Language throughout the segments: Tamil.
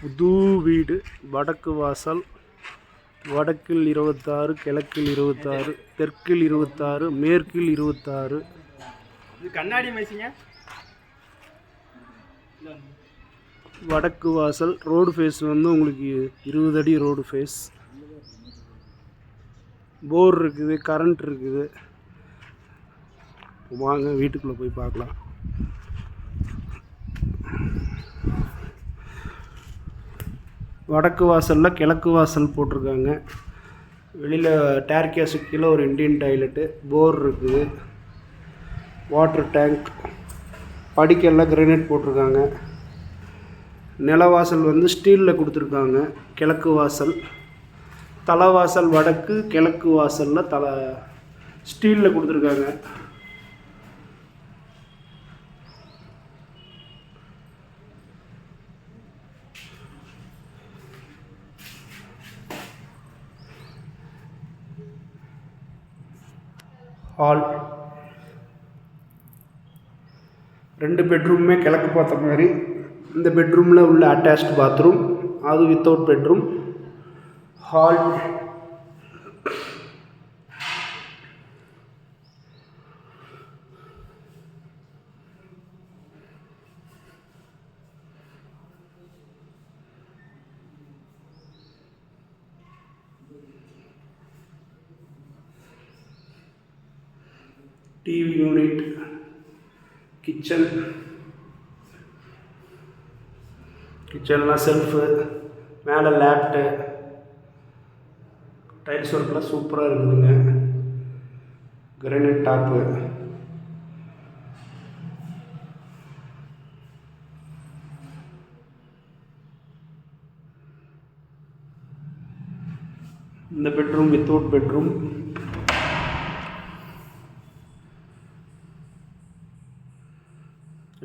புது வீடு வடக்கு வாசல். வடக்கில் 26, கிழக்கில் 26, தெற்கில் 26, மேற்கில் 26. இது கண்ணாடி மேசிங்க. வடக்கு வாசல். ரோடு ஃபேஸ் வந்து உங்களுக்கு 20 அடி ரோடு ஃபேஸ். போர் இருக்குது, கரண்ட் இருக்குது. வாங்க வீட்டுக்குள்ளே போய் பார்க்கலாம். வடக்கு வாசலில் கிழக்கு வாசல் போட்டிருக்காங்க. வெளியில் டேர்கேஸு கீழே ஒரு இண்டியன் டாய்லெட்டு, போர் இருக்குது, வாட்டர் டேங்க், படிக்கெல்லாம் கிரானைட் போட்டிருக்காங்க. நிலவாசல் வந்து ஸ்டீலில் கொடுத்துருக்காங்க. கிழக்கு வாசல். தலைவாசல் வடக்கு, கிழக்கு வாசலில் ஸ்டீலில் கொடுத்துருக்காங்க. ஹால். 2 பெட்ரூமுமே கிழக்கு பார்த்த மாதிரி. இந்த பெட்ரூமில் உள்ள அட்டாச்டு பாத்ரூம், அது without bedroom. Hall. TV unit, kitchen. கிச்சன்லாம் செல்ஃபு, மேலே லேப்டு, டைல்ஸ் ஒர்க்லாம் சூப்பராக இருக்குதுங்க. Granite top. இந்த பெட்ரூம் வித்தவுட் பெட்ரூம்.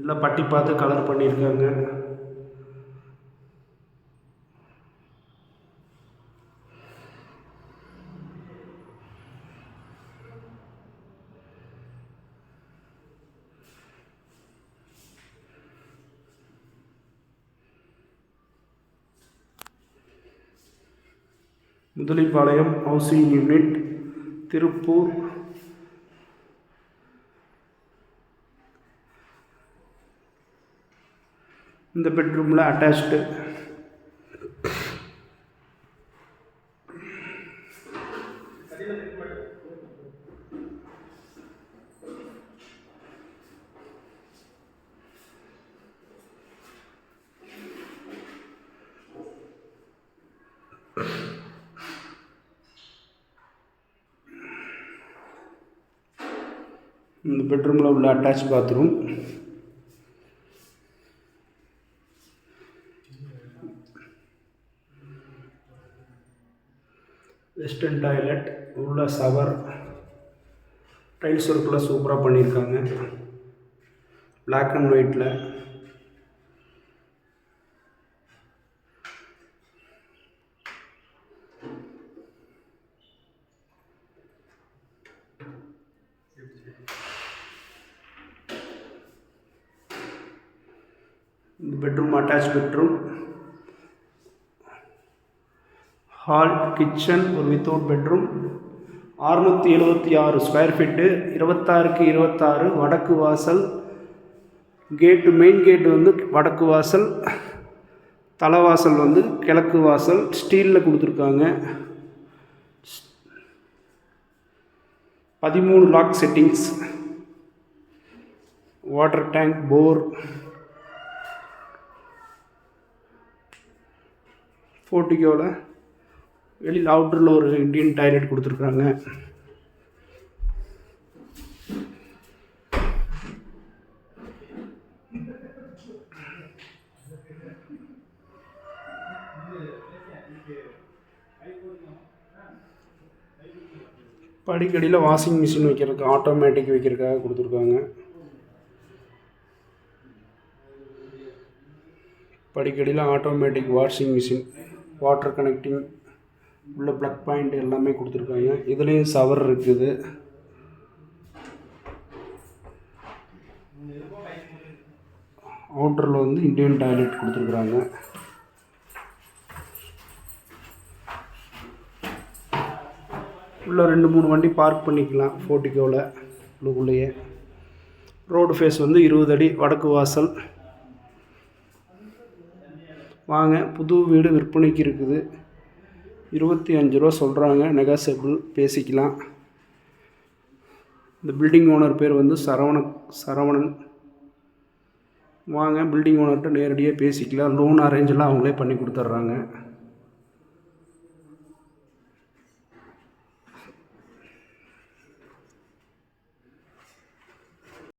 எல்லாம் பட்டி பார்த்து கலர் பண்ணியிருக்காங்க. Muthalipalayam housing unit, Tiruppur. இந்த பெட்ரூமில் அட்டாச்டு. இந்த பெட்ரூமில் உள்ள அட்டாச் பாத்ரூம். வெஸ்டர்ன் டாய்லெட், உள்ள ஷவர், டைல்ஸ் ஒர்க்கில் சூப்பராக பண்ணியிருக்காங்க. பிளாக் அண்ட் ஒயிட்டில். இந்த bedroom attach bedroom. Hall, kitchen, ஒரு வித்தவுட் பெட்ரூம். 676 ஸ்கொயர் ஃபீட்டு, 26க்கு 26. வடக்கு வாசல். கேட்டு, மெயின் கேட்டு வந்து வடக்கு வாசல், தலைவாசல் வந்து கிழக்கு வாசல். ஸ்டீலில் கொடுத்துருக்காங்க. 13 lock settings. Water tank, bore. போர்ட்டிகோவில் வெளியில் அவுட்டரில் ஒரு இண்டியன் டாய்லெட் கொடுத்துருக்காங்க. படிக்கடியில் வாஷிங் மிஷின் வைக்கிறதுக்கு, ஆட்டோமேட்டிக் வைக்கிறதுக்காக கொடுத்துருக்காங்க. படிக்கடியில் automatic washing machine, water connecting, உள்ள ப்ளக் பாயிண்ட் எல்லாமே கொடுத்துருக்காங்க. இதுலேயும் ஷவர் இருக்குது. அவுட்டரில் வந்து இண்டியன் டாய்லெட் கொடுத்துருக்குறாங்க. உள்ளே 2-3 வண்டி பார்க் பண்ணிக்கலாம் போர்ட்டிகோவில் உள்ளுக்குள்ளேயே. ரோடு ஃபேஸ் வந்து 20 அடி வடக்கு வாசல். வாங்க, புது வீடு விற்பனைக்கு இருக்குது. 25 ரூபா சொல்கிறாங்க, நெகாசியபிள் பேசிக்கலாம். இந்த பில்டிங் ஓனர் பேர் வந்து சரவணன். வாங்க, பில்டிங் ஓனர்கிட்ட நேரடியாக பேசிக்கலாம். லோன் அரேஞ்செல்லாம் அவங்களே பண்ணி கொடுத்துட்றாங்க.